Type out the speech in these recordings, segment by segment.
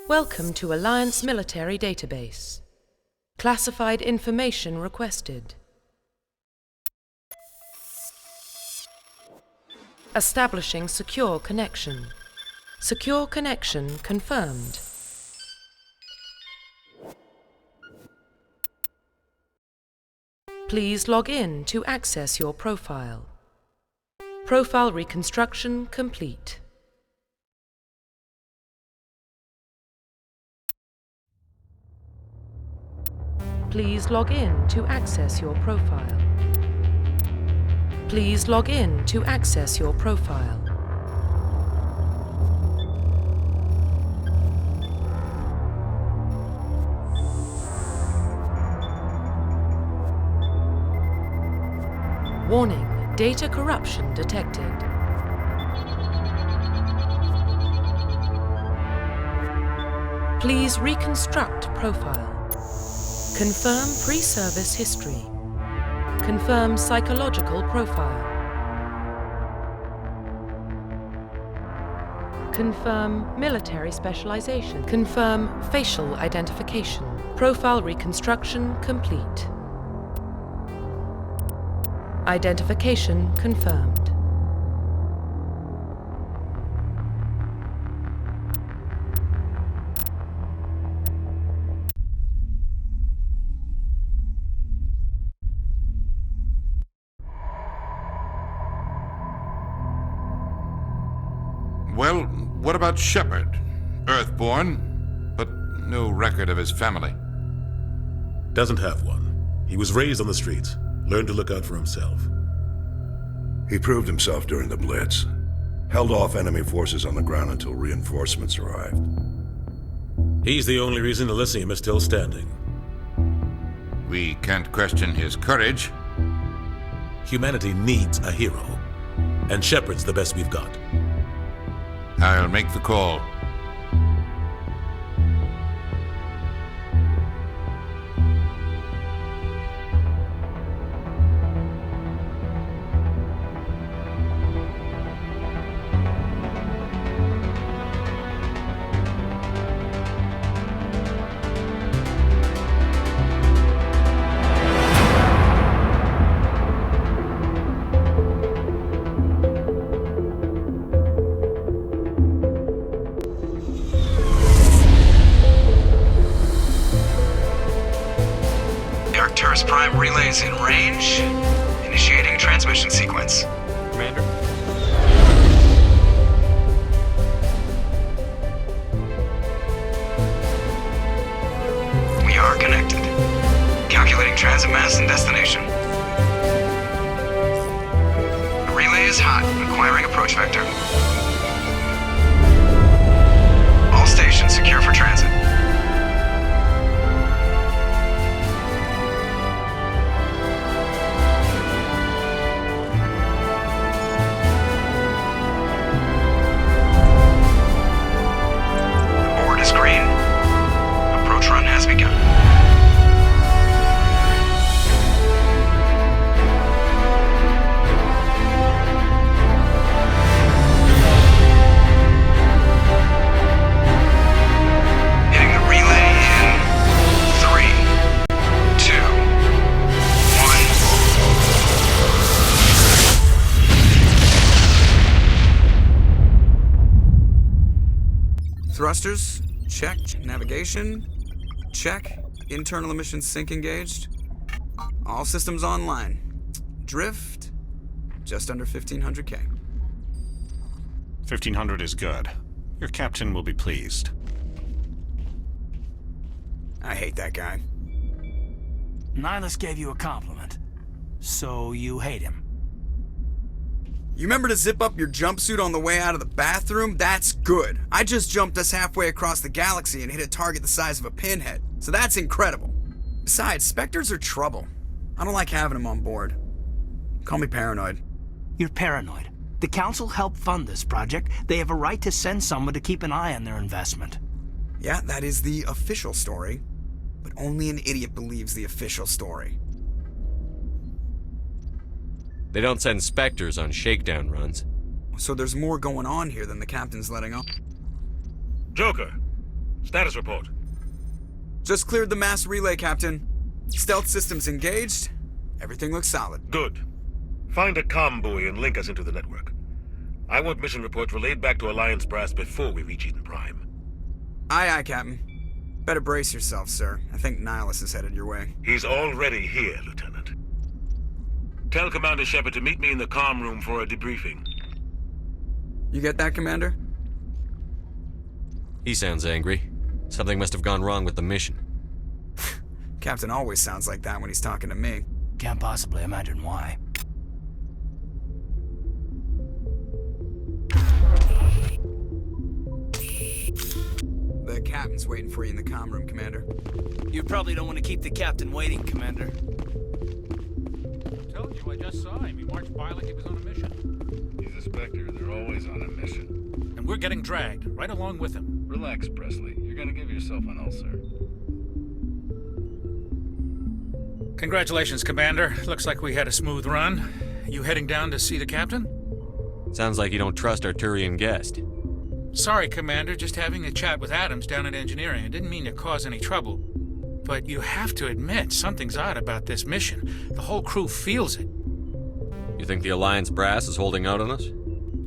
Welcome to Alliance Military Database. Classified information requested. Establishing secure connection. Secure connection confirmed. Please log in to access your profile. Profile reconstruction complete. Please log in to access your profile. Please log in to access your profile. Warning, data corruption detected. Please reconstruct profile. Confirm pre-service history. Confirm psychological profile. Confirm military specialization. Confirm facial identification. Profile reconstruction complete. Identification confirmed. Well, what about Shepard? Earthborn, but no record of his family. Doesn't have one. He was raised on the streets, learned to look out for himself. He proved himself during the Blitz. Held off enemy forces on the ground until reinforcements arrived. He's the only reason Elysium is still standing. We can't question his courage. Humanity needs a hero, and Shepard's the best we've got. I'll make the call. Prime relays in range. Initiating transmission sequence. Commander? We are connected. Calculating transit mass and destination. The relay is hot, acquiring approach vector. All stations secure for transit. Thrusters, check. Navigation, check. Internal emissions sync engaged. All systems online. Drift, just under 1,500K. 1,500 is good. Your captain will be pleased. I hate that guy. Nihilus gave you a compliment, so you hate him. You remember to zip up your jumpsuit on the way out of the bathroom? That's good. I just jumped us halfway across the galaxy and hit a target the size of a pinhead, so that's incredible. Besides, Spectres are trouble. I don't like having them on board. Call me paranoid. You're paranoid. The Council helped fund this project. They have a right to send someone to keep an eye on their investment. Yeah, that is the official story. But only an idiot believes the official story. They don't send Spectres on shakedown runs. So there's more going on here than the captain's letting on. Joker, Status report. Just cleared the mass relay, Captain. Stealth systems engaged. Everything looks solid. Good. Find a comm buoy and link us into the network. I want mission reports relayed back to Alliance brass before we reach Eden Prime. Aye, aye, Captain. Better brace yourself, sir. I think Nihilus is headed your way. He's already here, Lieutenant. Tell Commander Shepard to meet me in the comm room for a debriefing. You get that, Commander? He sounds angry. Something must have gone wrong with the mission. Captain always sounds like that when he's talking to me. Can't possibly imagine why. The captain's waiting for you in the comm room, Commander. You probably don't want to keep the captain waiting, Commander. I told you, I just saw him. He marched by like he was on a mission. He's a Spectre. They're always on a mission. And we're getting dragged, right along with him. Relax, Presley. You're gonna give yourself an ulcer. Congratulations, Commander. Looks like we had a smooth run. You heading down to see the captain? Sounds like you don't trust our Turian guest. Sorry, Commander. Just having a chat with Adams down at engineering. I didn't mean to cause any trouble. But you have to admit, something's odd about this mission. The whole crew feels it. You think the Alliance brass is holding out on us?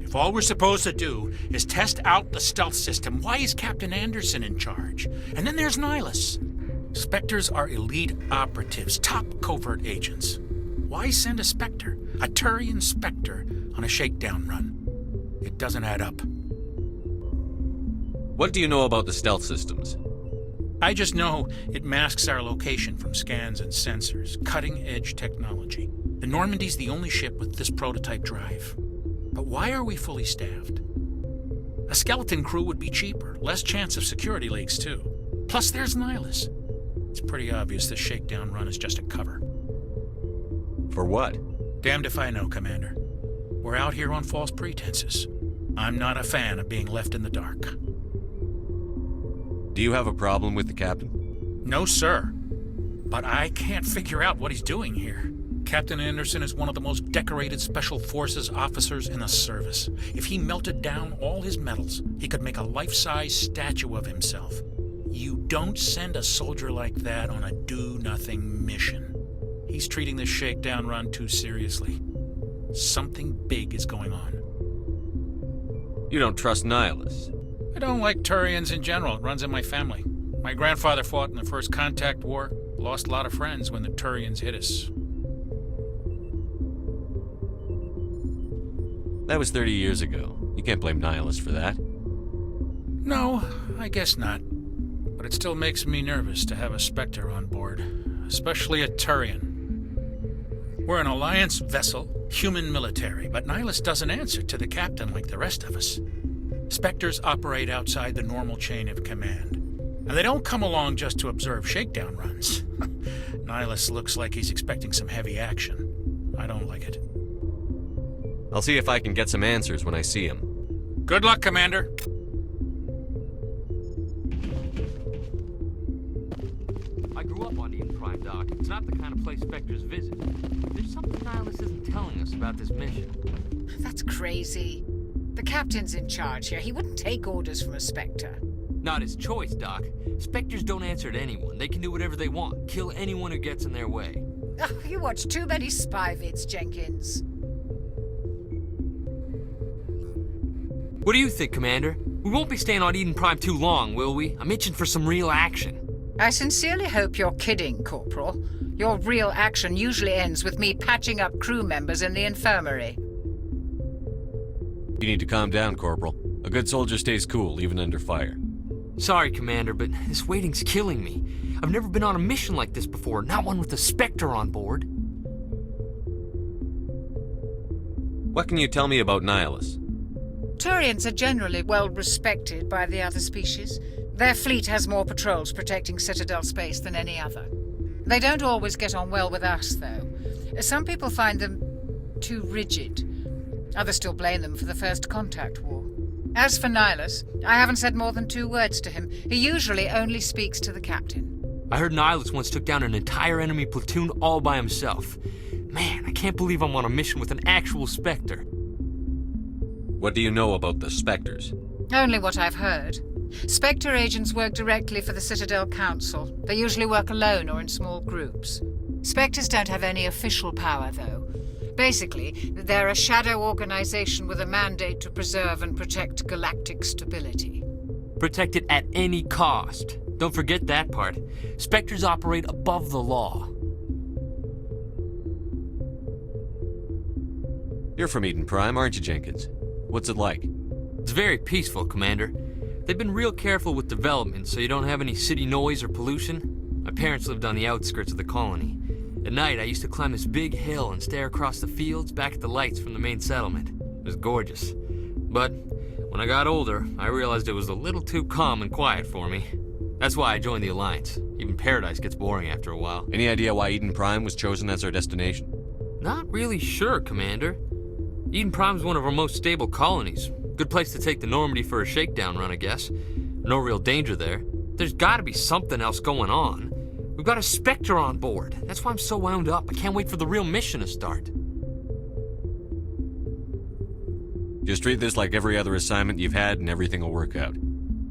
If all we're supposed to do is test out the stealth system, why is Captain Anderson in charge? And then there's Nihilus. Spectres are elite operatives, top covert agents. Why send a Spectre, a Turian Spectre, on a shakedown run? It doesn't add up. What do you know about the stealth systems? I just know it masks our location from scans and sensors. Cutting-edge technology. The Normandy's the only ship with this prototype drive. But why are we fully staffed? A skeleton crew would be cheaper, less chance of security leaks too. Plus there's Nihilus. It's pretty obvious this shakedown run is just a cover. For what? Damned if I know, Commander. We're out here on false pretenses. I'm not a fan of being left in the dark. Do you have a problem with the captain? No, sir. But I can't figure out what he's doing here. Captain Anderson is one of the most decorated Special Forces officers in the service. If he melted down all his medals, he could make a life-size statue of himself. You don't send a soldier like that on a do-nothing mission. He's treating this shakedown run too seriously. Something big is going on. You don't trust Nihilus? I don't like Turians in general. It runs in my family. My grandfather fought in the First Contact War. Lost a lot of friends when the Turians hit us. That was 30 years ago. You can't blame Nihilus for that. No, I guess not. But it still makes me nervous to have a Spectre on board. Especially a Turian. We're an Alliance vessel, human military, but Nihilus doesn't answer to the captain like the rest of us. Spectres operate outside the normal chain of command. And they don't come along just to observe shakedown runs. Nihilus looks like he's expecting some heavy action. I don't like it. I'll see if I can get some answers when I see him. Good luck, Commander. I grew up on Eden Prime, Doc. It's not the kind of place Spectres visit. There's something Nihilus isn't telling us about this mission. That's crazy. The captain's in charge here. He wouldn't take orders from a Spectre. Not his choice, Doc. Spectres don't answer to anyone. They can do whatever they want. Kill anyone who gets in their way. Oh, you watch too many spy vids, Jenkins. What do you think, Commander? We won't be staying on Eden Prime too long, will we? I'm itching for some real action. I sincerely hope you're kidding, Corporal. Your real action usually ends with me patching up crew members in the infirmary. You need to calm down, Corporal. A good soldier stays cool, even under fire. Sorry, Commander, but this waiting's killing me. I've never been on a mission like this before, not one with a Spectre on board. What can you tell me about Nihilus? Turians are generally well respected by the other species. Their fleet has more patrols protecting Citadel space than any other. They don't always get on well with us, though. Some people find them too rigid. Others still blame them for the First Contact War. As for Nihilus, I haven't said more than 2 words to him. He usually only speaks to the captain. I heard Nihilus once took down an entire enemy platoon all by himself. Man, I can't believe I'm on a mission with an actual Spectre. What do you know about the Spectres? Only what I've heard. Spectre agents work directly for the Citadel Council. They usually work alone or in small groups. Spectres don't have any official power, though. Basically, they're a shadow organization with a mandate to preserve and protect galactic stability. Protect it at any cost. Don't forget that part. Spectres operate above the law. You're from Eden Prime, aren't you, Jenkins? What's it like? It's very peaceful, Commander. They've been real careful with development, so you don't have any city noise or pollution. My parents lived on the outskirts of the colony. At night, I used to climb this big hill and stare across the fields back at the lights from the main settlement. It was gorgeous. But when I got older, I realized it was a little too calm and quiet for me. That's why I joined the Alliance. Even Paradise gets boring after a while. Any idea why Eden Prime was chosen as our destination? Not really sure, Commander. Eden Prime's one of our most stable colonies. Good place to take the Normandy for a shakedown run, I guess. No real danger there. There's gotta be something else going on. We've got a Spectre on board. That's why I'm so wound up. I can't wait for the real mission to start. Just treat this like every other assignment you've had and everything will work out.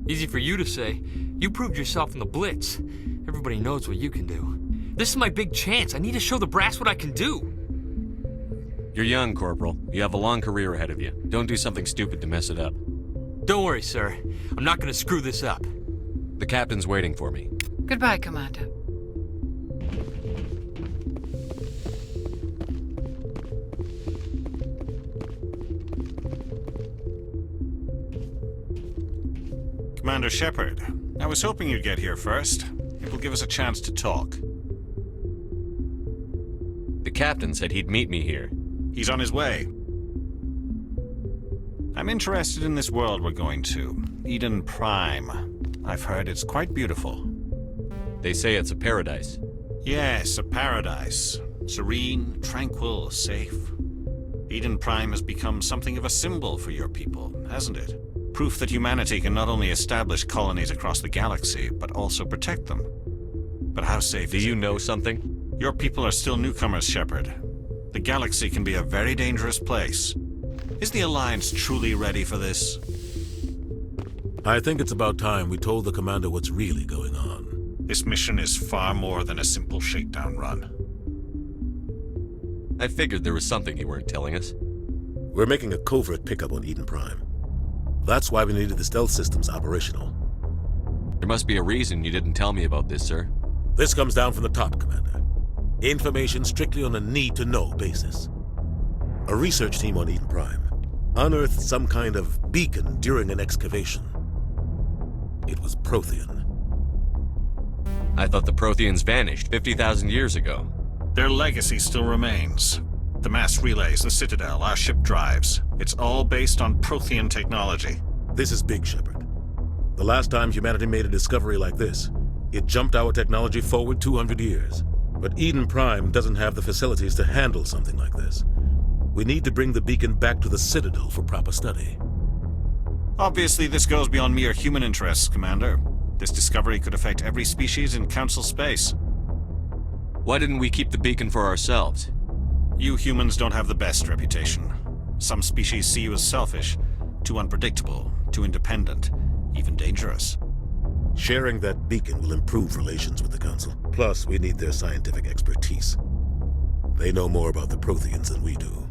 Easy for you to say. You proved yourself in the Blitz. Everybody knows what you can do. This is my big chance. I need to show the brass what I can do. You're young, Corporal. You have a long career ahead of you. Don't do something stupid to mess it up. Don't worry, sir. I'm not gonna screw this up. The captain's waiting for me. Goodbye, Commander. Commander Shepard, I was hoping you'd get here first. It will give us a chance to talk. The captain said he'd meet me here. He's on his way. I'm interested in this world we're going to, Eden Prime. I've heard it's quite beautiful. They say it's a paradise. Yes, a paradise. Serene, tranquil, safe. Eden Prime has become something of a symbol for your people, hasn't it? Proof that humanity can not only establish colonies across the galaxy, but also protect them. But how safe Do is you it? know something? Your people are still newcomers, Shepard. The galaxy can be a very dangerous place. Is the Alliance truly ready for this? I think it's about time we told the commander what's really going on. This mission is far more than a simple shakedown run. I figured there was something you weren't telling us. We're making a covert pickup on Eden Prime. That's why we needed the stealth systems operational. There must be a reason you didn't tell me about this, sir. This comes down from the top, Commander. Information strictly on a need-to-know basis. A research team on Eden Prime unearthed some kind of beacon during an excavation. It was Prothean. I thought the Protheans vanished 50,000 years ago. Their legacy still remains. The mass relays, the Citadel, our ship drives. It's all based on Prothean technology. This is big, Shepard. The last time humanity made a discovery like this, it jumped our technology forward 200 years. But Eden Prime doesn't have the facilities to handle something like this. We need to bring the beacon back to the Citadel for proper study. Obviously, this goes beyond mere human interests, Commander. This discovery could affect every species in Council space. Why didn't we keep the beacon for ourselves? You humans don't have the best reputation. Some species see you as selfish, too unpredictable, too independent, even dangerous. Sharing that beacon will improve relations with the Council. Plus, we need their scientific expertise. They know more about the Protheans than we do.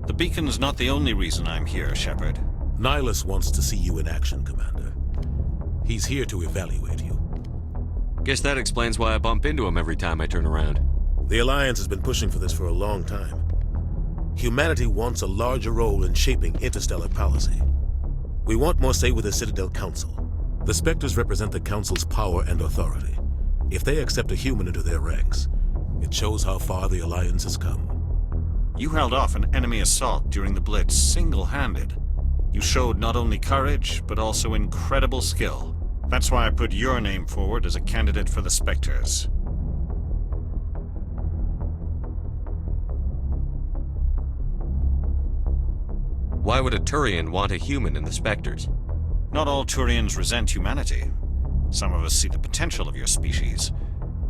The beacon's not the only reason I'm here, Shepard. Nihilus wants to see you in action, Commander. He's here to evaluate you. Guess that explains why I bump into him every time I turn around. The Alliance has been pushing for this for a long time. Humanity wants a larger role in shaping interstellar policy. We want more say with the Citadel Council. The Spectres represent the Council's power and authority. If they accept a human into their ranks, it shows how far the Alliance has come. You held off an enemy assault during the Blitz single-handed. You showed not only courage, but also incredible skill. That's why I put your name forward as a candidate for the Spectres. Why would a Turian want a human in the Spectres? Not all Turians resent humanity. Some of us see the potential of your species.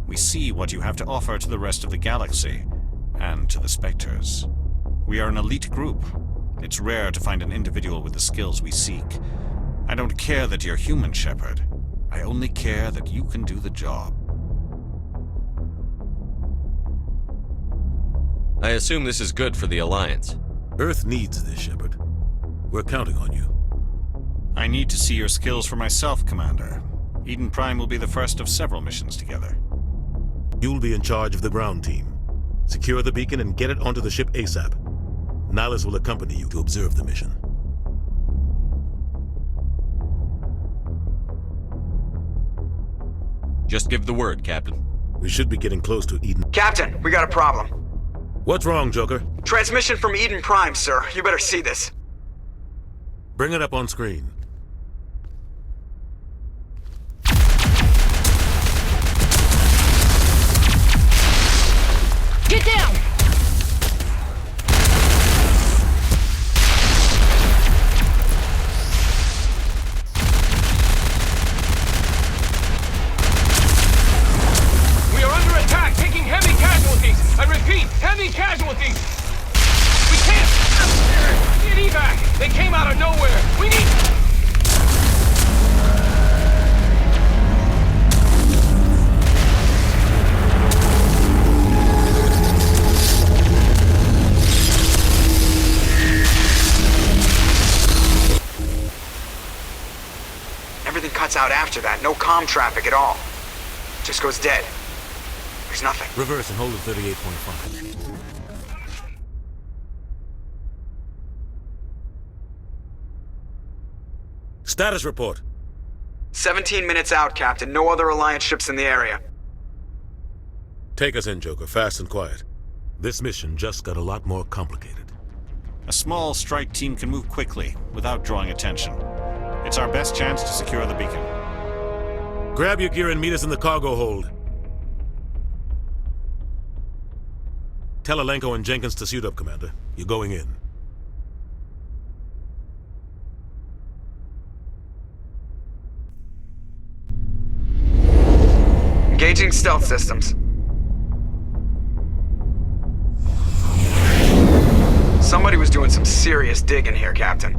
We see what you have to offer to the rest of the galaxy, and to the Spectres. We are an elite group. It's rare to find an individual with the skills we seek. I don't care that you're human, Shepard. I only care that you can do the job. I assume this is good for the Alliance. Earth needs this, Shepard. We're counting on you. I need to see your skills for myself, Commander. Eden Prime will be the first of several missions together. You'll be in charge of the ground team. Secure the beacon and get it onto the ship ASAP. Nihilus will accompany you to observe the mission. Just give the word, Captain. We should be getting close to Eden. Captain, we got a problem. What's wrong, Joker? Transmission from Eden Prime, sir. You better see this. Bring it up on screen. Get down! We are under attack, taking heavy casualties. I repeat, heavy casualties. We can't get evac. They came out of nowhere. We need... Everything cuts out after that. No comm traffic at all. Just goes dead. There's nothing. Reverse and hold at 38.5. Status report. 17 minutes out, Captain. No other Alliance ships in the area. Take us in, Joker, fast and quiet. This mission just got a lot more complicated. A small strike team can move quickly, without drawing attention. It's our best chance to secure the beacon. Grab your gear and meet us in the cargo hold. Tell Alenko and Jenkins to suit up, Commander. You're going in. Engaging stealth systems. Somebody was doing some serious digging here, Captain.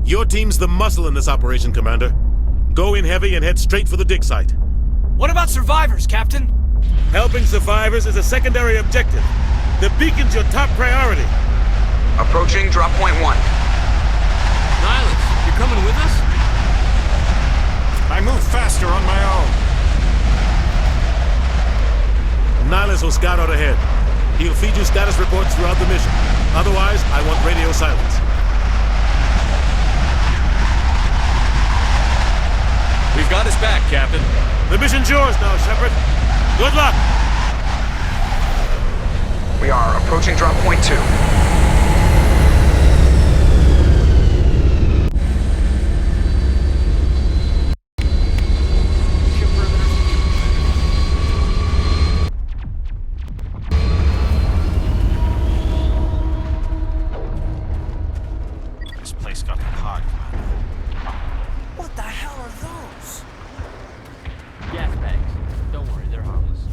Your team's the muscle in this operation, Commander. Go in heavy and head straight for the dig site. What about survivors, Captain? Helping survivors is a secondary objective. The beacon's your top priority. Approaching drop point 1. Nihilus, you're coming with us? I move faster on my own. Nihilus will scout out ahead. He'll feed you status reports throughout the mission. Otherwise, I want radio silence. We've got his back, Captain. The mission's yours now, Shepard. Good luck! We are approaching drop point 2. This place got hot, Commander. What the hell are those? Gas bags. Don't worry, they're harmless.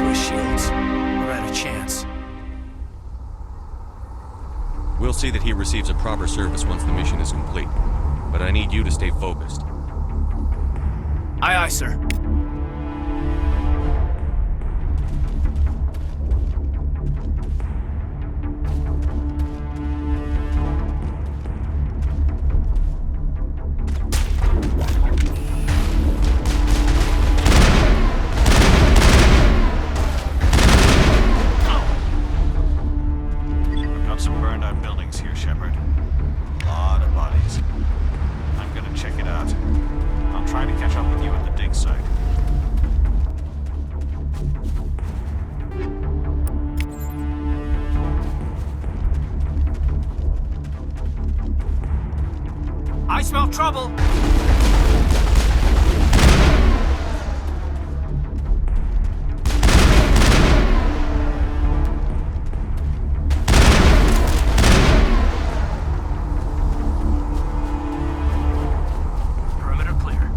his shields. We're at a chance. We'll see that he receives a proper service once the mission is complete. But I need you to stay focused. Aye, aye, sir. I've got some burned out buildings here, Shepard. A lot of bodies. I'm gonna check it out. I'll try to catch up with you at the dig site. I smell trouble! Perimeter clear.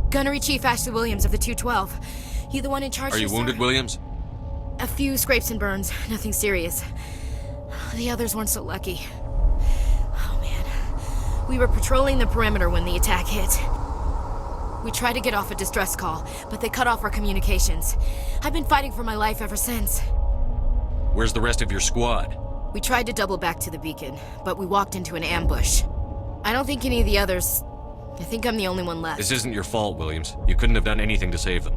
Gunnery Chief Ashley Williams of the 212. You the one in charge? Are you wounded, Williams? A few scrapes and burns, nothing serious. The others weren't so lucky. Oh man. We were patrolling the perimeter when the attack hit. We tried to get off a distress call, but they cut off our communications. I've been fighting for my life ever since. Where's the rest of your squad? We tried to double back to the beacon, but we walked into an ambush. I don't think any of the others... I think I'm the only one left. This isn't your fault, Williams. You couldn't have done anything to save them.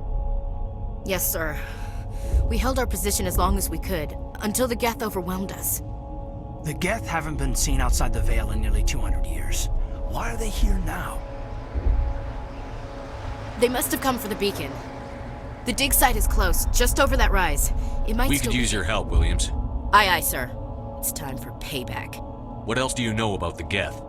Yes, sir. We held our position as long as we could, until the Geth overwhelmed us. The Geth haven't been seen outside the Veil in nearly 200 years. Why are they here now? They must have come for the beacon. The dig site is close, just over that rise. It might We could use your help, Williams. Aye, aye, sir. It's time for payback. What else do you know about the Geth?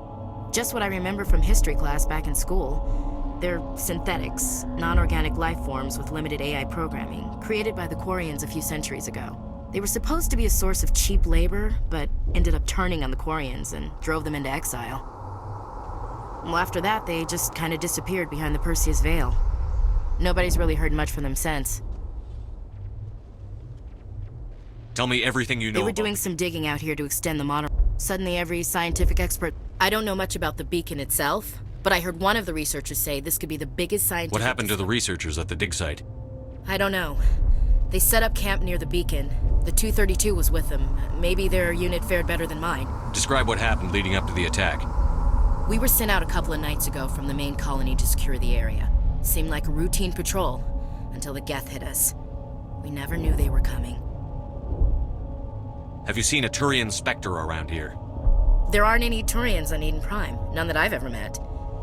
Just what I remember from history class back in school. They're synthetics, non-organic life forms with limited AI programming, created by the Quarians a few centuries ago. They were supposed to be a source of cheap labor, but ended up turning on the Quarians and drove them into exile. Well, after that, they just kind of disappeared behind the Perseus Veil. Nobody's really heard much from them since. Tell me everything you know. They were doing some digging out here to extend the monorail. Suddenly every scientific expert... I don't know much about the beacon itself, but I heard one of the researchers say this could be the biggest scientific... What happened to the researchers at the dig site? I don't know. They set up camp near the beacon. The 232 was with them. Maybe their unit fared better than mine. Describe what happened leading up to the attack. We were sent out a couple of nights ago from the main colony to secure the area. Seemed like a routine patrol, until the Geth hit us. We never knew they were coming. Have you seen a Turian Spectre around here? There aren't any Turians on Eden Prime. None that I've ever met.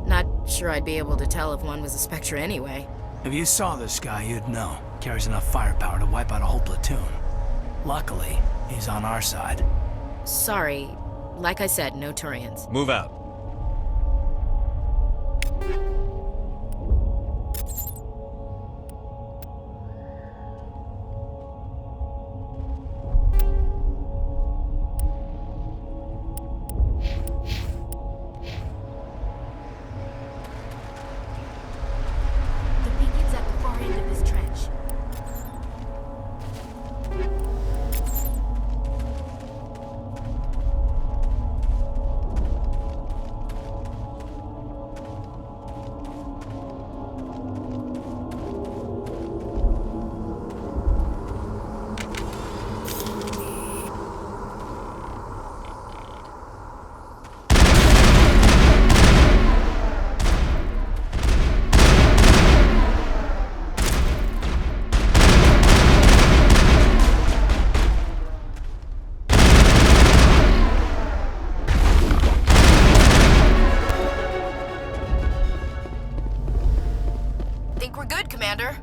Not sure I'd be able to tell if one was a Spectre anyway. If you saw this guy, you'd know. Carries enough firepower to wipe out a whole platoon. Luckily, he's on our side. Sorry. Like I said, no Turians. Move out. think we're good, Commander.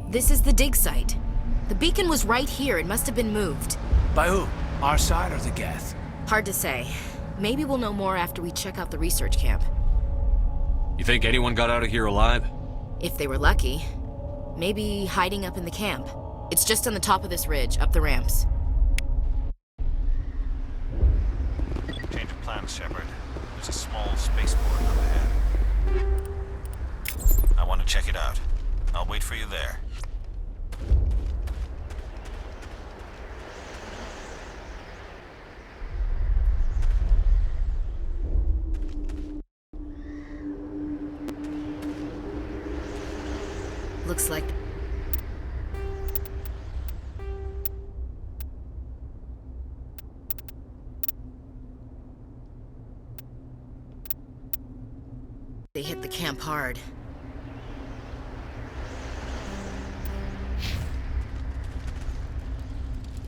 This is the dig site. The beacon was right here. It must have been moved. By who? Our side or the Geth? Hard to say. Maybe we'll know more after we check out the research camp. You think anyone got out of here alive? If they were lucky. Maybe hiding up in the camp. It's just on the top of this ridge, up the ramps. Change of plans, Shepard. There's a small spaceport up ahead. I want to check it out. I'll wait for you there. Looks like... they hit the camp hard.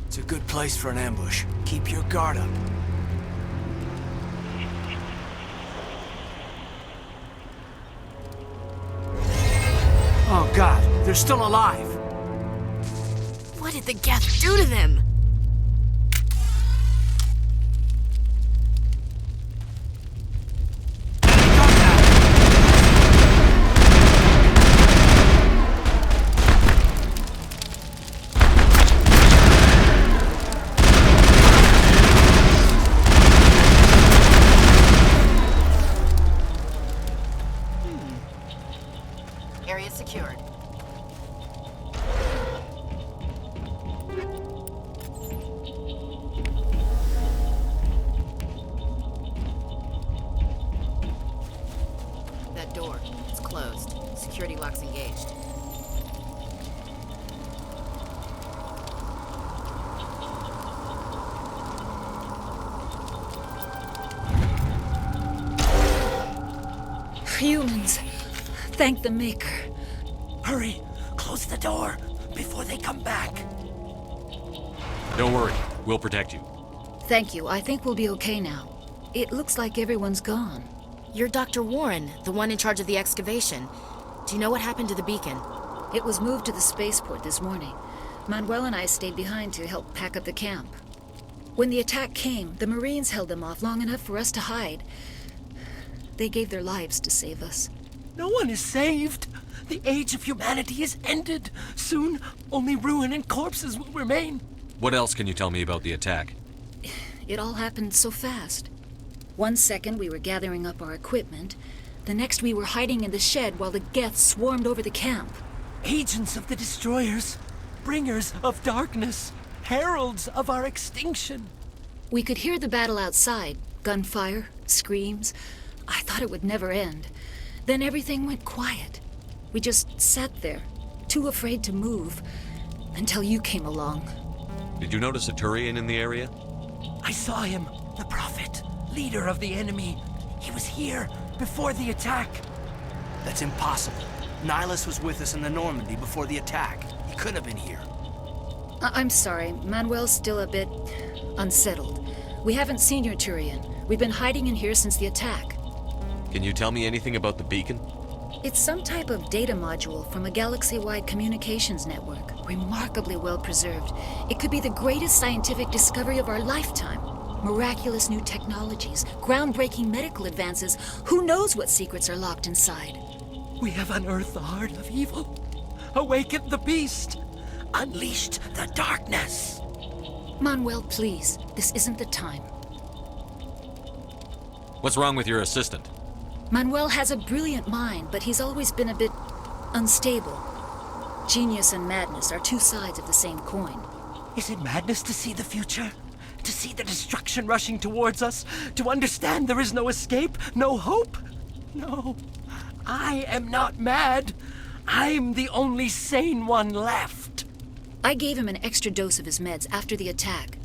It's a good place for an ambush. Keep your guard up. Oh God, they're still alive! What did the Geth do to them? Area secured. That door, it's closed. Security lock's engaged. Humans. Thank the Maker. Hurry! Close the door before they come back. Don't worry, we'll protect you. Thank you. I think we'll be okay now. It looks like everyone's gone. You're Dr. Warren, the one in charge of the excavation. Do you know what happened to the beacon? It was moved to the spaceport this morning. Manuel and I stayed behind to help pack up the camp. When the attack came, the Marines held them off long enough for us to hide. They gave their lives to save us. No one is saved. The age of humanity is ended. Soon, only ruin and corpses will remain. What else can you tell me about the attack? It all happened so fast. 1 second we were gathering up our equipment. The next we were hiding in the shed while the Geth swarmed over the camp. Agents of the destroyers. Bringers of darkness. Heralds of our extinction. We could hear the battle outside. Gunfire, screams. I thought it would never end. Then everything went quiet. We just sat there, too afraid to move, until you came along. Did you notice a Turian in the area? I saw him, the Prophet, leader of the enemy. He was here before the attack. That's impossible. Nihilus was with us in the Normandy before the attack. He couldn't have been here. I'm sorry, Manuel's still a bit unsettled. We haven't seen your Turian. We've been hiding in here since the attack. Can you tell me anything about the beacon? It's some type of data module from a galaxy-wide communications network. Remarkably well preserved. It could be the greatest scientific discovery of our lifetime. Miraculous new technologies, groundbreaking medical advances. Who knows what secrets are locked inside? We have unearthed the heart of evil, awakened the beast, unleashed the darkness. Manuel, please. This isn't the time. What's wrong with your assistant? Manuel has a brilliant mind, but he's always been a bit unstable. Genius and madness are two sides of the same coin. Is it madness to see the future? To see the destruction rushing towards us? To understand there is no escape? No hope? No. I am not mad. I'm the only sane one left. I gave him an extra dose of his meds after the attack.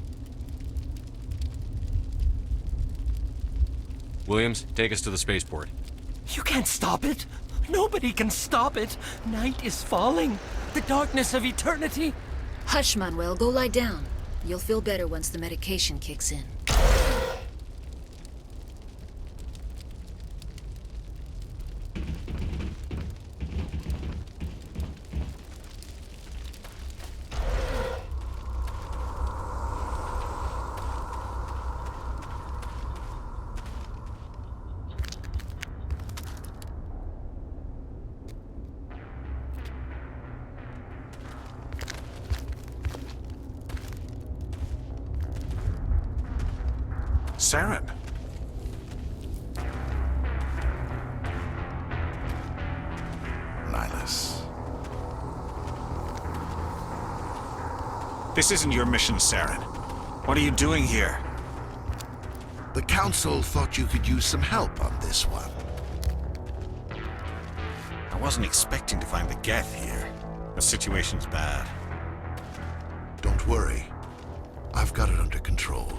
Williams, take us to the spaceport. You can't stop it. Nobody can stop it. Night is falling. The darkness of eternity. Hush, Manuel. Go lie down. You'll feel better once the medication kicks in. Saren. Nihilus. This isn't your mission, Saren. What are you doing here? The Council thought you could use some help on this one. I wasn't expecting to find the Geth here. The situation's bad. Don't worry. I've got it under control.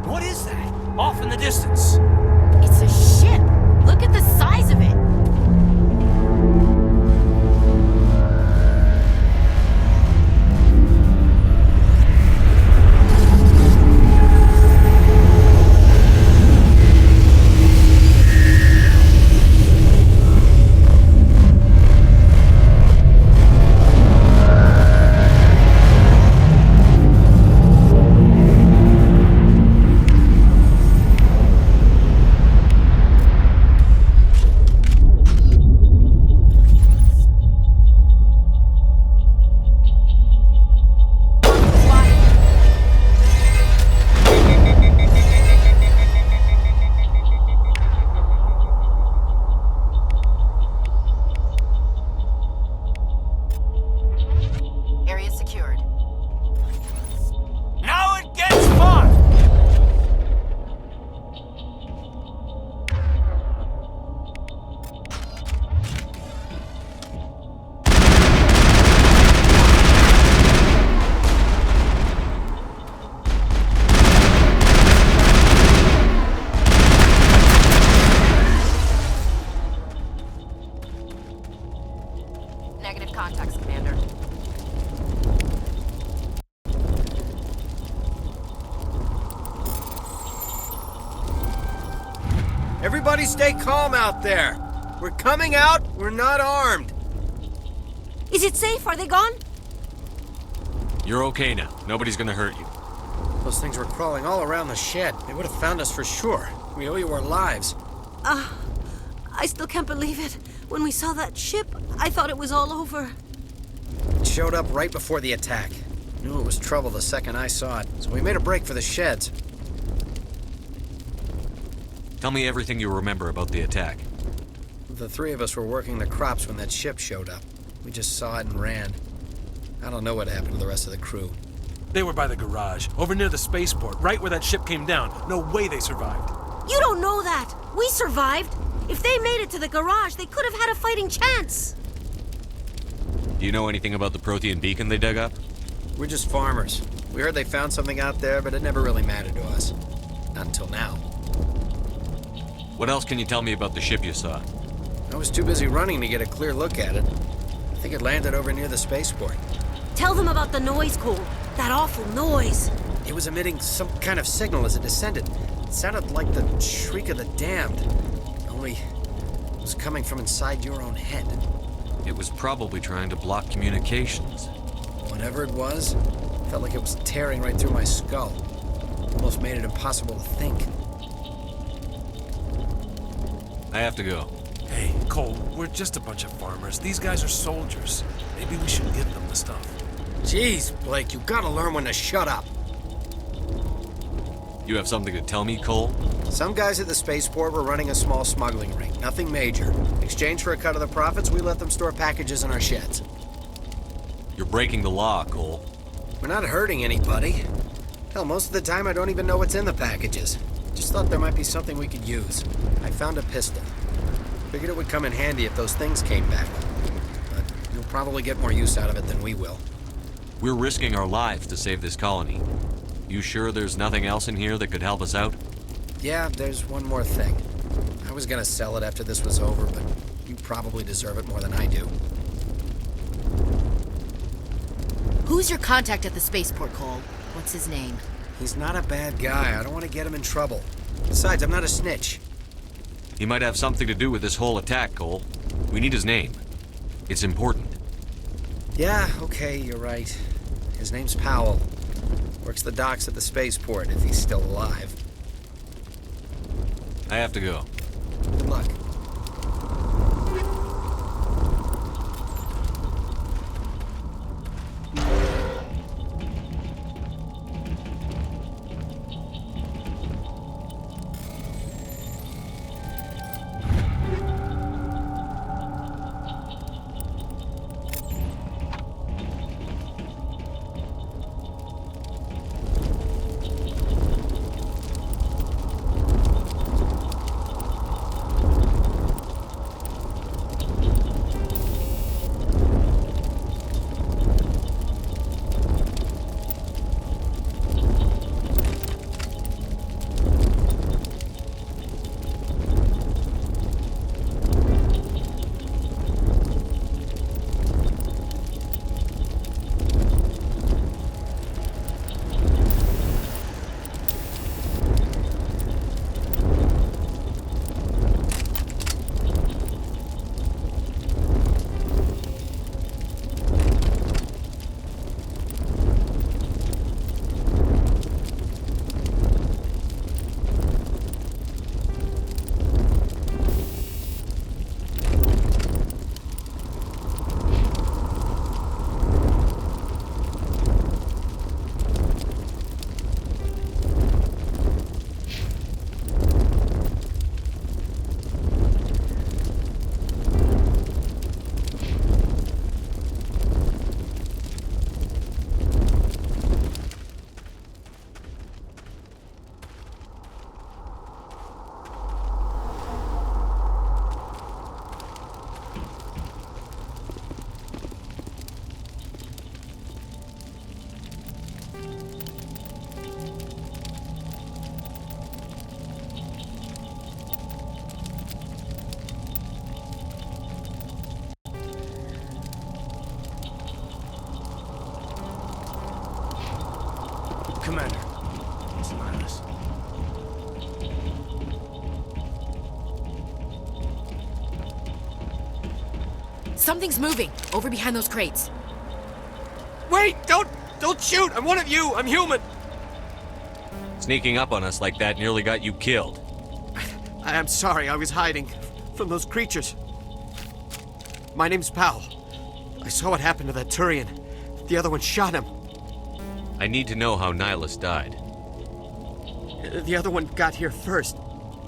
What is that? Off in the distance. It's a ship. Look at the size of it. Negative contacts, Commander. Everybody stay calm out there. We're coming out, we're not armed. Is it safe? Are they gone? You're okay now. Nobody's gonna hurt you. Those things were crawling all around the shed. They would have found us for sure. We owe you our lives. I still can't believe it. When we saw that ship, I thought it was all over. It showed up right before the attack. Knew it was trouble the second I saw it, so we made a break for the sheds. Tell me everything you remember about the attack. The three of us were working the crops when that ship showed up. We just saw it and ran. I don't know what happened to the rest of the crew. They were by the garage, over near the spaceport, right where that ship came down. No way they survived. You don't know that. We survived. If they made it to the garage, they could have had a fighting chance. Do you know anything about the Prothean beacon they dug up? We're just farmers. We heard they found something out there, but it never really mattered to us. Not until now. What else can you tell me about the ship you saw? I was too busy running to get a clear look at it. I think it landed over near the spaceport. Tell them about the noise, Cole. That awful noise. It was emitting some kind of signal as it descended. It sounded like the shriek of the damned. Only it was coming from inside your own head. It was probably trying to block communications. Whatever it was, felt like it was tearing right through my skull. Almost made it impossible to think. I have to go. Hey, Cole, we're just a bunch of farmers. These guys are soldiers. Maybe we should give them the stuff. Jeez, Blake, you gotta learn when to shut up. You have something to tell me, Cole? Some guys at the spaceport were running a small smuggling ring. Nothing major. In exchange for a cut of the profits, we let them store packages in our sheds. You're breaking the law, Cole. We're not hurting anybody. Hell, most of the time I don't even know what's in the packages. Just thought there might be something we could use. I found a pistol. Figured it would come in handy if those things came back. But you'll probably get more use out of it than we will. We're risking our lives to save this colony. You sure there's nothing else in here that could help us out? Yeah, there's one more thing. I was gonna sell it after this was over, but you probably deserve it more than I do. Who's your contact at the spaceport, Cole? What's his name? He's not a bad guy. I don't want to get him in trouble. Besides, I'm not a snitch. He might have something to do with this whole attack, Cole. We need his name. It's important. Yeah, okay, you're right. His name's Powell. Works the docks at the spaceport, if he's still alive. I have to go. Good luck. Commander. It's Nihilus. Something's moving over behind those crates. Wait! Don't shoot! I'm one of you! I'm human! Sneaking up on us like that nearly got you killed. I'm sorry, I was hiding from those creatures. My name's Powell. I saw what happened to that Turian. The other one shot him. I need to know how Nihilus died. The other one got here first.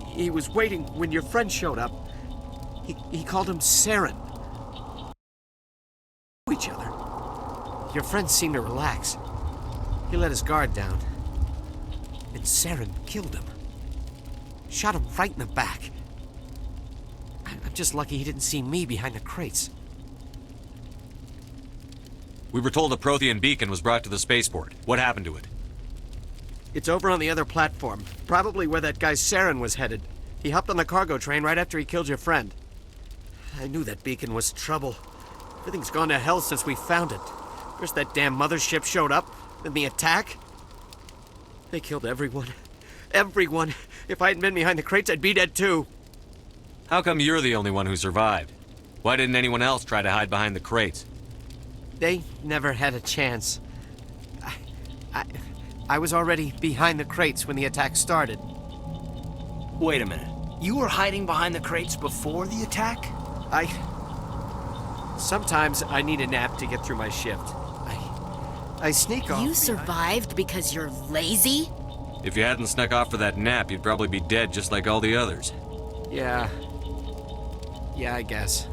He was waiting when your friend showed up. He called him Saren. Each other. Your friend seemed to relax. He let his guard down. And Saren killed him. Shot him right in the back. I'm just lucky he didn't see me behind the crates. We were told a Prothean beacon was brought to the spaceport. What happened to it? It's over on the other platform. Probably where that guy Saren was headed. He hopped on the cargo train right after he killed your friend. I knew that beacon was trouble. Everything's gone to hell since we found it. First that damn mothership showed up, then the attack. They killed everyone. Everyone. If I hadn't been behind the crates, I'd be dead too. How come you're the only one who survived? Why didn't anyone else try to hide behind the crates? They never had a chance. I was already behind the crates when the attack started. Wait a minute. You were hiding behind the crates before the attack? Sometimes I need a nap to get through my shift. I sneak off. You survived because you're lazy? If you hadn't snuck off for that nap, you'd probably be dead just like all the others. Yeah, I guess.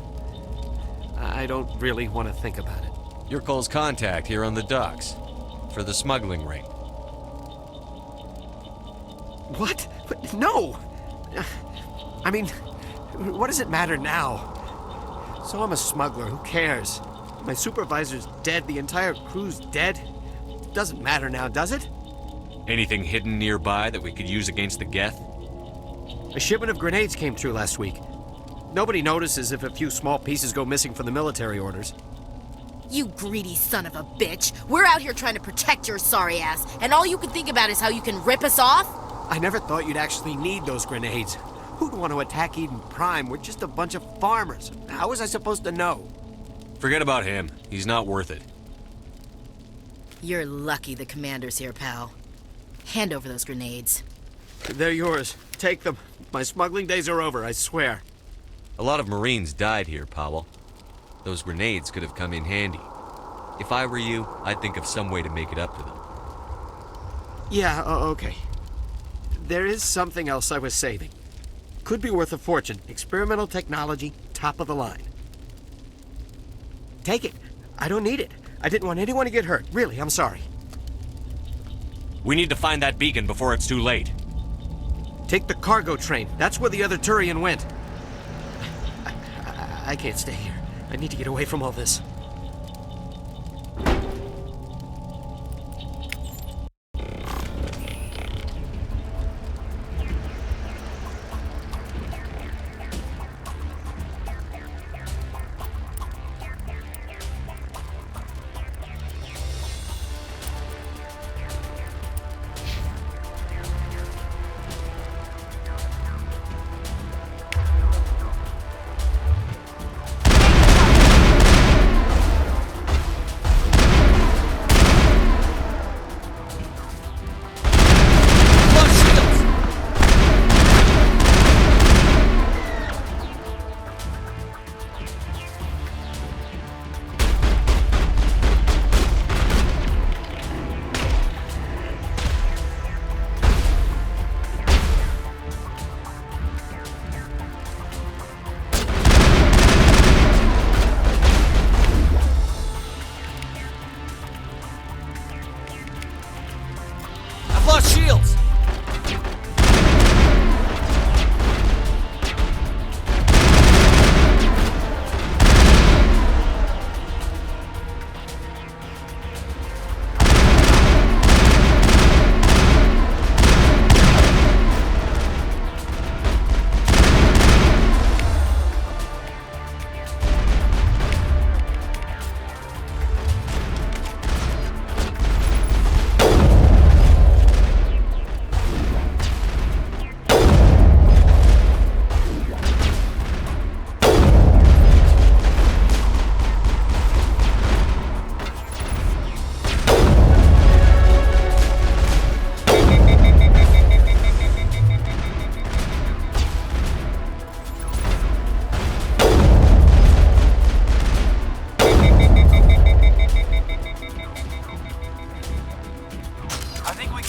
I don't really want to think about it. You're Cole's contact here on the docks. For the smuggling ring. What? No! I mean, what does it matter now? So I'm a smuggler, who cares? My supervisor's dead, the entire crew's dead. Doesn't matter now, does it? Anything hidden nearby that we could use against the Geth? A shipment of grenades came through last week. Nobody notices if a few small pieces go missing from the military orders. You greedy son of a bitch. We're out here trying to protect your sorry ass, and all you can think about is how you can rip us off? I never thought you'd actually need those grenades. Who'd want to attack Eden Prime? We're just a bunch of farmers. How was I supposed to know? Forget about him. He's not worth it. You're lucky the commander's here, pal. Hand over those grenades. They're yours. Take them. My smuggling days are over, I swear. A lot of Marines died here, Powell. Those grenades could have come in handy. If I were you, I'd think of some way to make it up to them. Yeah, okay. There is something else I was saving. Could be worth a fortune. Experimental technology, top of the line. Take it. I don't need it. I didn't want anyone to get hurt. Really, I'm sorry. We need to find that beacon before it's too late. Take the cargo train. That's where the other Turian went. I can't stay here. I need to get away from all this. Shields!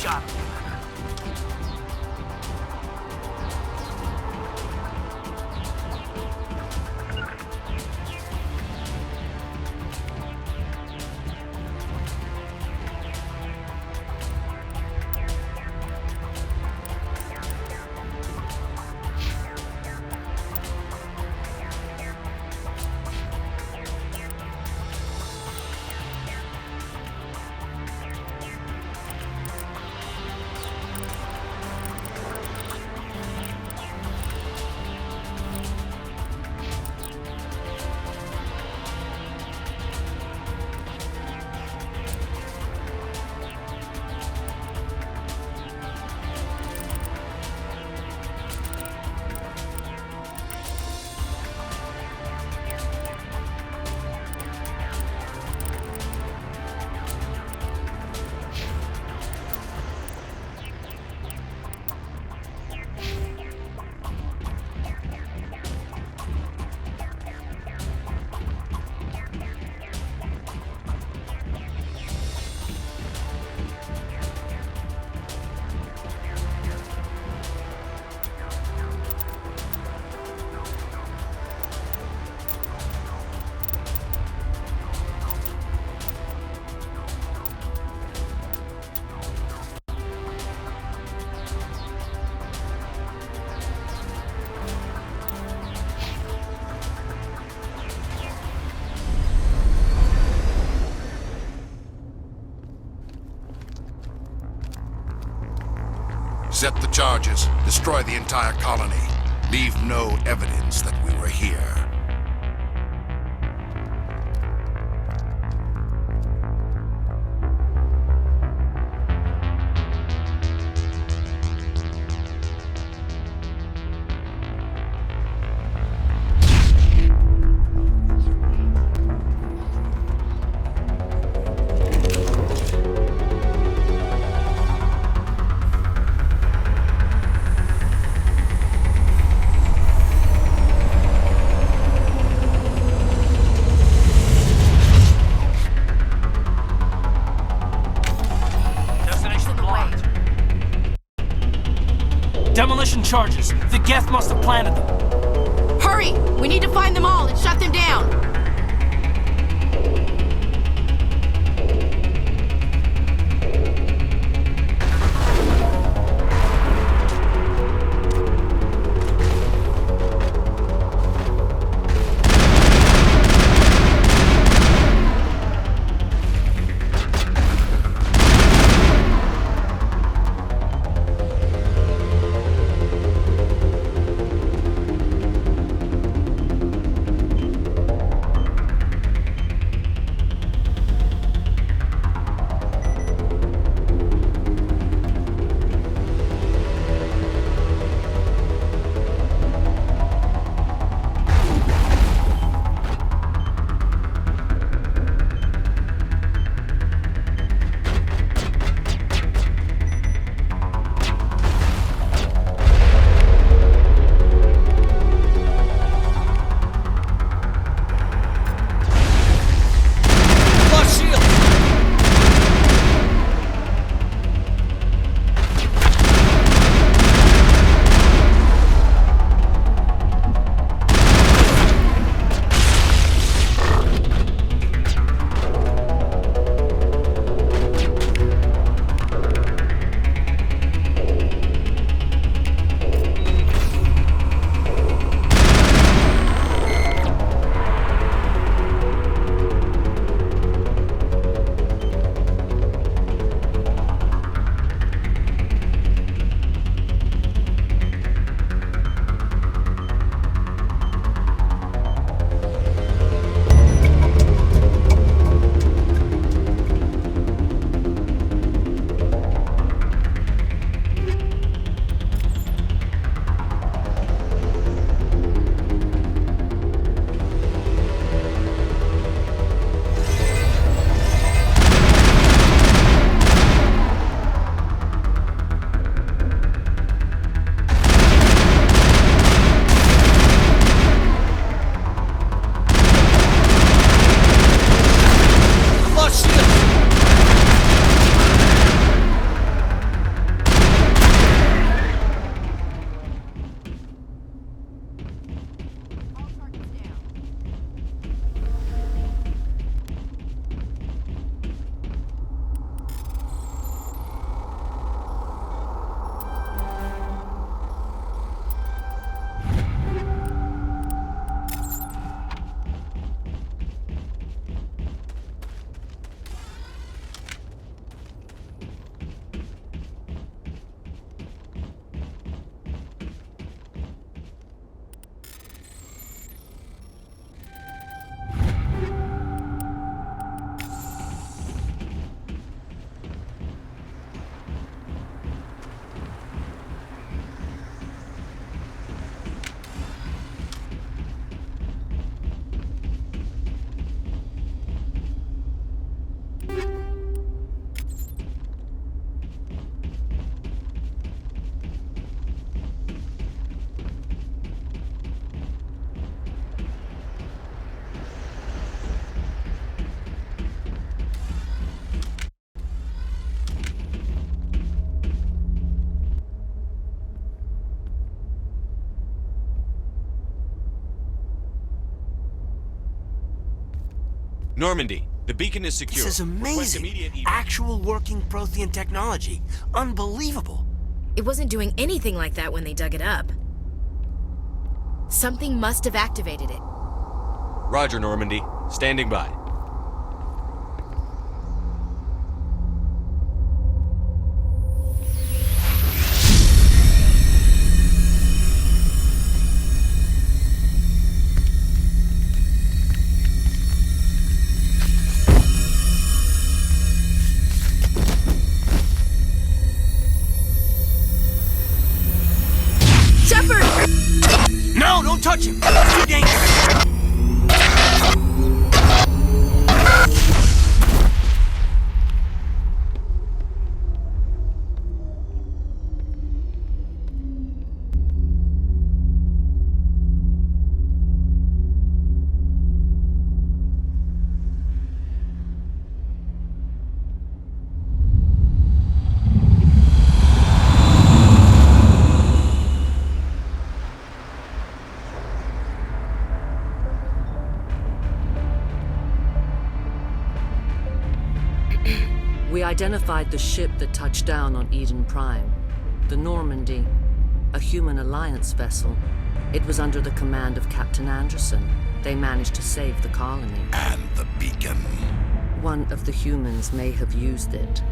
got him. Set the charges. Destroy the entire colony. Leave no evidence that we were here. Demolition charges. The Geth must have planted them. Hurry! We need to find them all and shut them down. Normandy, the beacon is secure. This is amazing. Actual working Prothean technology. Unbelievable. It wasn't doing anything like that when they dug it up. Something must have activated it. Roger, Normandy. Standing by. No, don't touch him! It's too dangerous! We identified the ship that touched down on Eden Prime. The Normandy, a human alliance vessel. It was under the command of Captain Anderson. They managed to save the colony. And the beacon. One of the humans may have used it.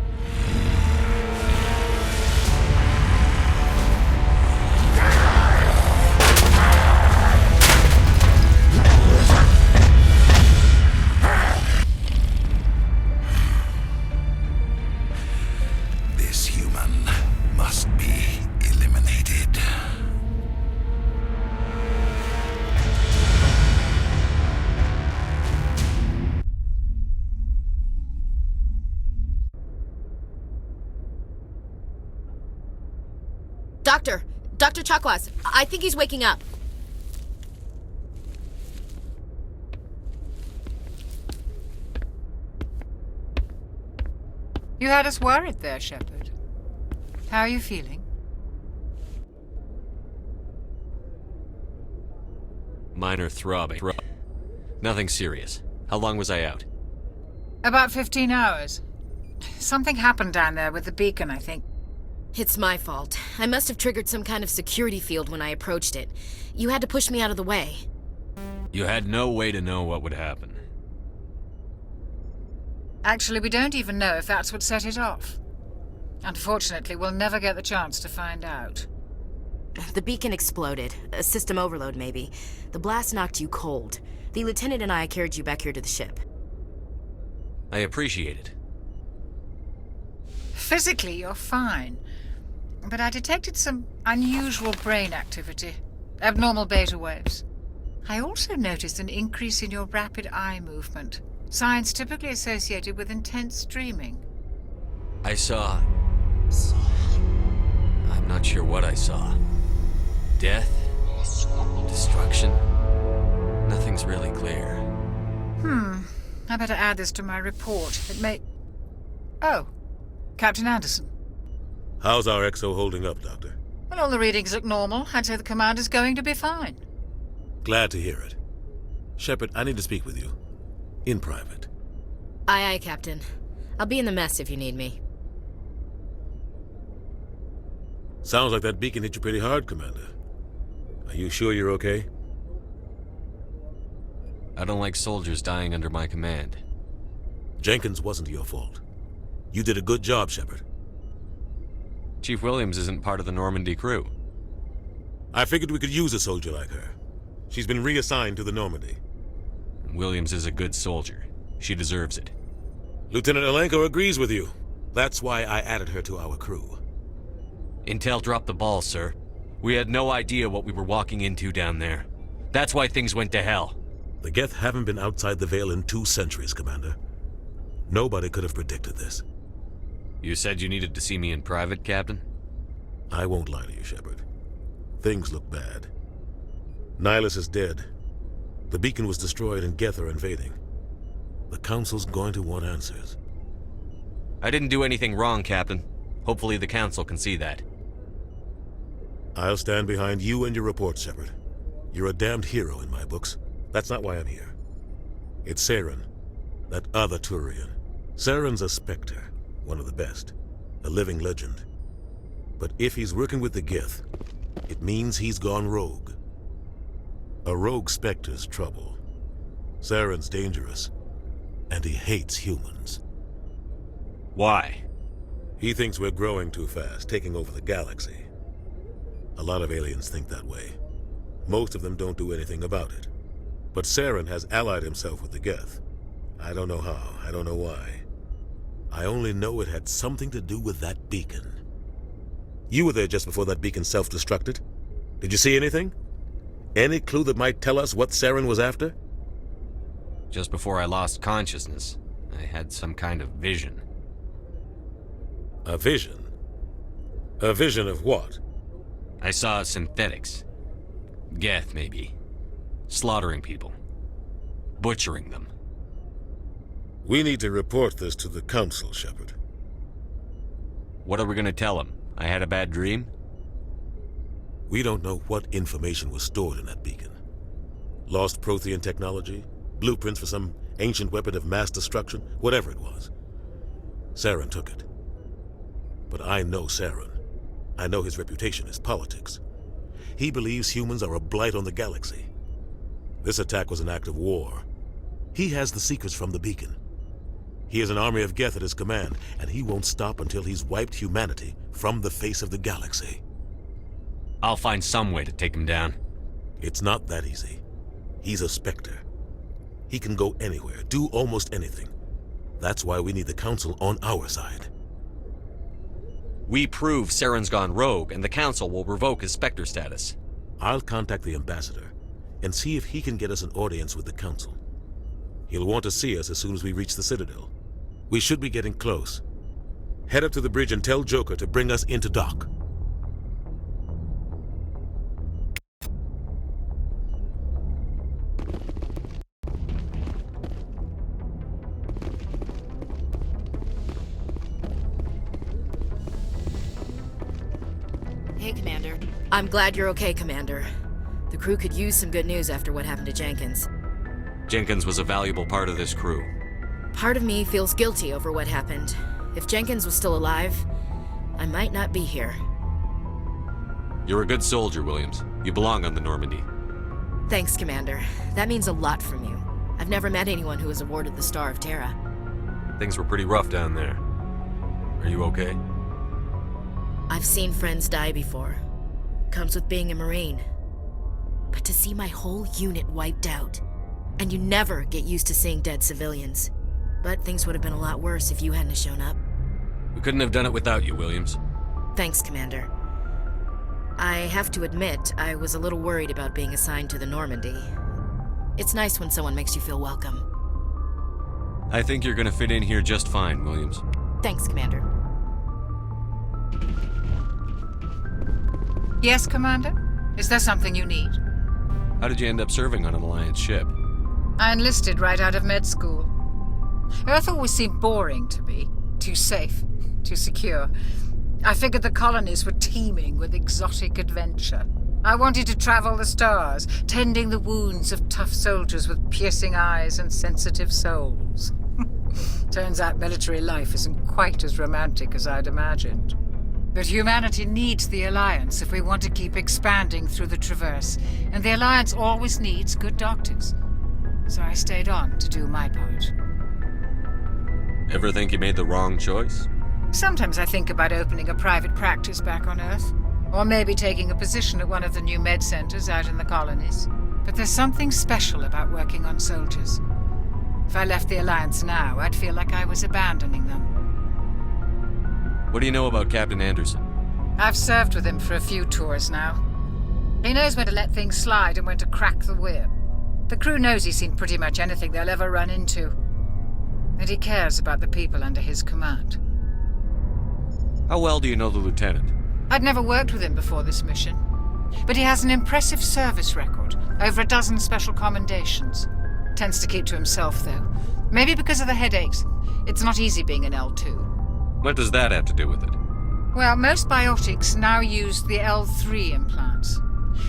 This human must be eliminated. Dr. Chakwas, I think he's waking up. You had us worried there, Shepard. How are you feeling? Minor throbbing. Nothing serious. How long was I out? About 15 hours. Something happened down there with the beacon, I think. It's my fault. I must have triggered some kind of security field when I approached it. You had to push me out of the way. You had no way to know what would happen. Actually, we don't even know if that's what set it off. Unfortunately, we'll never get the chance to find out. The beacon exploded. A system overload, maybe. The blast knocked you cold. The lieutenant and I carried you back here to the ship. I appreciate it. Physically, you're fine. But I detected some unusual brain activity. Abnormal beta waves. I also noticed an increase in your rapid eye movement. Signs typically associated with intense dreaming. I saw... I'm not sure what I saw. Death? Destruction? Nothing's really clear. I better add this to my report. It may... Oh, Captain Anderson. How's our XO holding up, Doctor? Well, all the readings look normal. I'd say the commander's going to be fine. Glad to hear it. Shepard, I need to speak with you. In private. Aye, aye, Captain. I'll be in the mess if you need me. Sounds like that beacon hit you pretty hard, Commander. Are you sure you're okay? I don't like soldiers dying under my command. Jenkins wasn't your fault. You did a good job, Shepard. Chief Williams isn't part of the Normandy crew. I figured we could use a soldier like her. She's been reassigned to the Normandy. Williams is a good soldier. She deserves it. Lieutenant Alenko agrees with you. That's why I added her to our crew. Intel dropped the ball, sir. We had no idea what we were walking into down there. That's why things went to hell. The Geth haven't been outside the Veil in 2 centuries, Commander. Nobody could have predicted this. You said you needed to see me in private, Captain? I won't lie to you, Shepard. Things look bad. Nihilus is dead. The beacon was destroyed and Geth are invading. The Council's going to want answers. I didn't do anything wrong, Captain. Hopefully the Council can see that. I'll stand behind you and your report, Shepard. You're a damned hero in my books. That's not why I'm here. It's Saren. That other Turian. Saren's a Spectre, one of the best. A living legend. But if he's working with the Geth, it means he's gone rogue. A rogue Spectre's trouble. Saren's dangerous, and he hates humans. Why? He thinks we're growing too fast, taking over the galaxy. A lot of aliens think that way. Most of them don't do anything about it. But Saren has allied himself with the Geth. I don't know how, I don't know why. I only know it had something to do with that beacon. You were there just before that beacon self-destructed. Did you see anything? Any clue that might tell us what Saren was after? Just before I lost consciousness, I had some kind of vision. A vision? A vision of what? I saw synthetics. Geth, maybe. Slaughtering people. Butchering them. We need to report this to the Council, Shepard. What are we gonna tell them? I had a bad dream? We don't know what information was stored in that beacon. Lost Prothean technology? Blueprints for some ancient weapon of mass destruction? Whatever it was. Saren took it. But I know Saren. I know his reputation is politics. He believes humans are a blight on the galaxy. This attack was an act of war. He has the secrets from the beacon. He has an army of Geth at his command, and he won't stop until he's wiped humanity from the face of the galaxy. I'll find some way to take him down. It's not that easy. He's a Spectre. He can go anywhere, do almost anything. That's why we need the Council on our side. We prove Saren's gone rogue, and the Council will revoke his Spectre status. I'll contact the Ambassador and see if he can get us an audience with the Council. He'll want to see us as soon as we reach the Citadel. We should be getting close. Head up to the bridge and tell Joker to bring us into dock. Hey, Commander. I'm glad you're okay, Commander. The crew could use some good news after what happened to Jenkins. Jenkins was a valuable part of this crew. Part of me feels guilty over what happened. If Jenkins was still alive, I might not be here. You're a good soldier, Williams. You belong on the Normandy. Thanks, Commander. That means a lot from you. I've never met anyone who was awarded the Star of Terra. Things were pretty rough down there. Are you okay? I've seen friends die before. Comes with being a Marine. But to see my whole unit wiped out, and you never get used to seeing dead civilians. But things would have been a lot worse if you hadn't shown up. We couldn't have done it without you, Williams. Thanks, Commander. I have to admit, I was a little worried about being assigned to the Normandy. It's nice when someone makes you feel welcome. I think you're gonna fit in here just fine, Williams. Thanks, Commander. Yes, Commander? Is there something you need? How did you end up serving on an Alliance ship? I enlisted right out of med school. Earth always seemed boring to me. Too safe, too secure. I figured the colonies were teeming with exotic adventure. I wanted to travel the stars, tending the wounds of tough soldiers with piercing eyes and sensitive souls. Turns out military life isn't quite as romantic as I'd imagined. But humanity needs the Alliance if we want to keep expanding through the Traverse, and the Alliance always needs good doctors. So I stayed on to do my part. Ever think you made the wrong choice? Sometimes I think about opening a private practice back on Earth, or maybe taking a position at one of the new med centers out in the colonies. But there's something special about working on soldiers. If I left the Alliance now, I'd feel like I was abandoning them. What do you know about Captain Anderson? I've served with him for a few tours now. He knows when to let things slide and when to crack the whip. The crew knows he's seen pretty much anything they'll ever run into. And he cares about the people under his command. How well do you know the lieutenant? I'd never worked with him before this mission. But he has an impressive service record, over a dozen special commendations. Tends to keep to himself, though. Maybe because of the headaches. It's not easy being an L2. What does that have to do with it? Well, most biotics now use the L3 implants.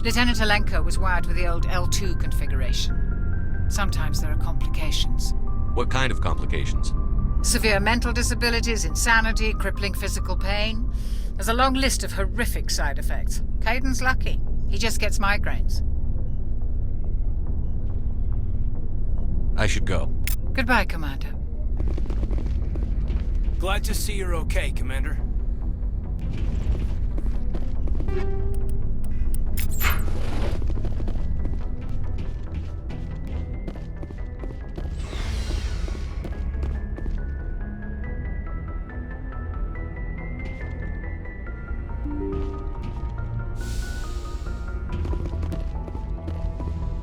Lieutenant Alenko was wired with the old L2 configuration. Sometimes there are complications. What kind of complications? Severe mental disabilities, insanity, crippling physical pain. There's a long list of horrific side effects. Caden's lucky. He just gets migraines. I should go. Goodbye, Commander. Glad to see you're okay, Commander.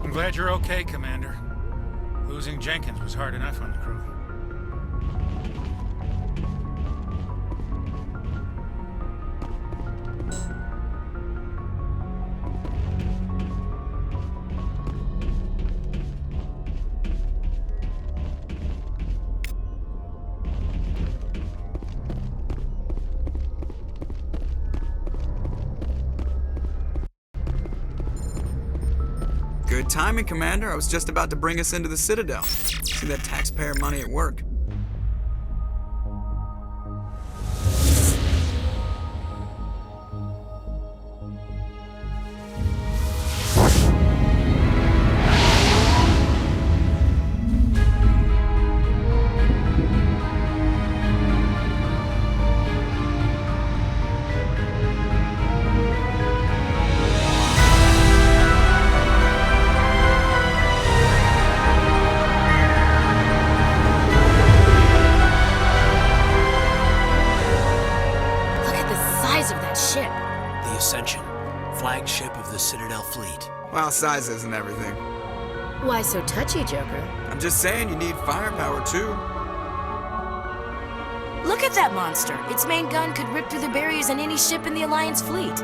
I'm glad you're okay, Commander. Losing Jenkins was hard enough on the crew. Good timing, Commander. I was just about to bring us into the Citadel. See that taxpayer money at work. Well, size isn't everything. Why so touchy, Joker? I'm just saying you need firepower, too. Look at that monster. Its main gun could rip through the barriers in any ship in the Alliance fleet.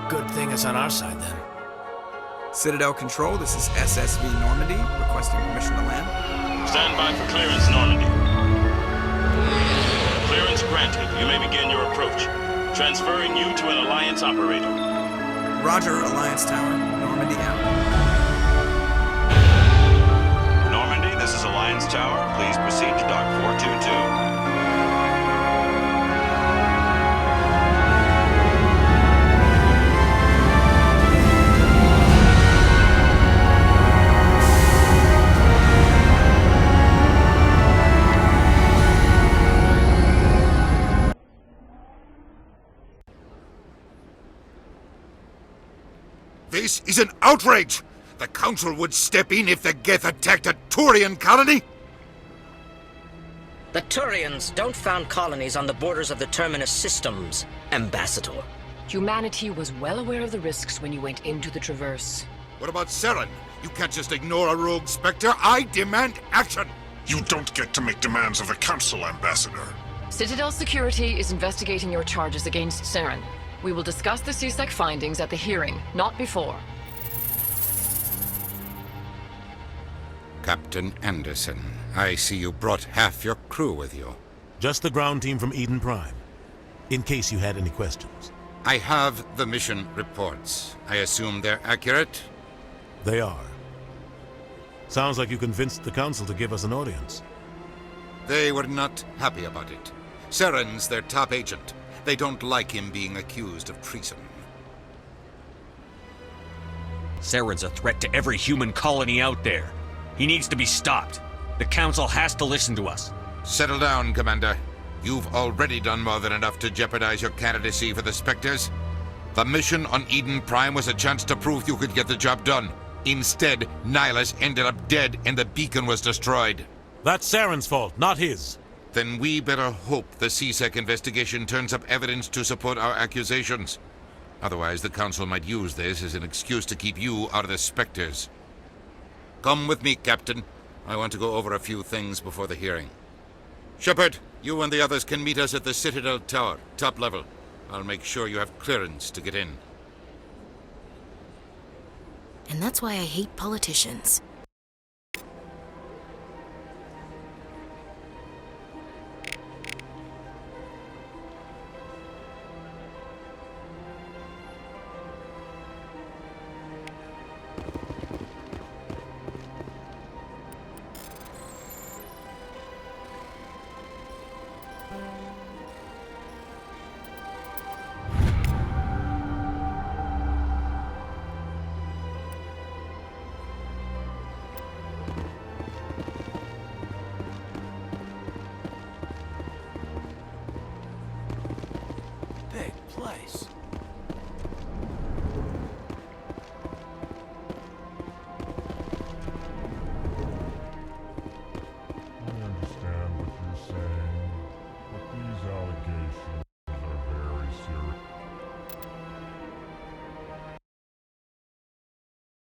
Good thing it's on our side, then. Citadel Control, this is SSV Normandy, requesting permission to land. Stand by for clearance, Normandy. Clearance granted. You may begin your approach. Transferring you to an Alliance operator. Roger, Alliance Tower. Normandy out. Normandy, this is Alliance Tower. Please proceed to Dock 422. This is an outrage! The Council would step in if the Geth attacked a Turian colony? The Turians don't found colonies on the borders of the Terminus systems, Ambassador. Humanity was well aware of the risks when you went into the Traverse. What about Saren? You can't just ignore a rogue Spectre. I demand action! You don't get to make demands of the Council, Ambassador. Citadel Security is investigating your charges against Saren. We will discuss the CSEC findings at the hearing, not before. Captain Anderson, I see you brought half your crew with you. Just the ground team from Eden Prime, in case you had any questions. I have the mission reports. I assume they're accurate? They are. Sounds like you convinced the Council to give us an audience. They were not happy about it. Saren's their top agent. They don't like him being accused of treason. Saren's a threat to every human colony out there. He needs to be stopped. The Council has to listen to us. Settle down, Commander. You've already done more than enough to jeopardize your candidacy for the Spectres. The mission on Eden Prime was a chance to prove you could get the job done. Instead, Nihilus ended up dead and the beacon was destroyed. That's Saren's fault, not his. Then we better hope the CSEC investigation turns up evidence to support our accusations. Otherwise, the Council might use this as an excuse to keep you out of the Spectres. Come with me, Captain. I want to go over a few things before the hearing. Shepard, you and the others can meet us at the Citadel Tower, top level. I'll make sure you have clearance to get in. And that's why I hate politicians. Big place.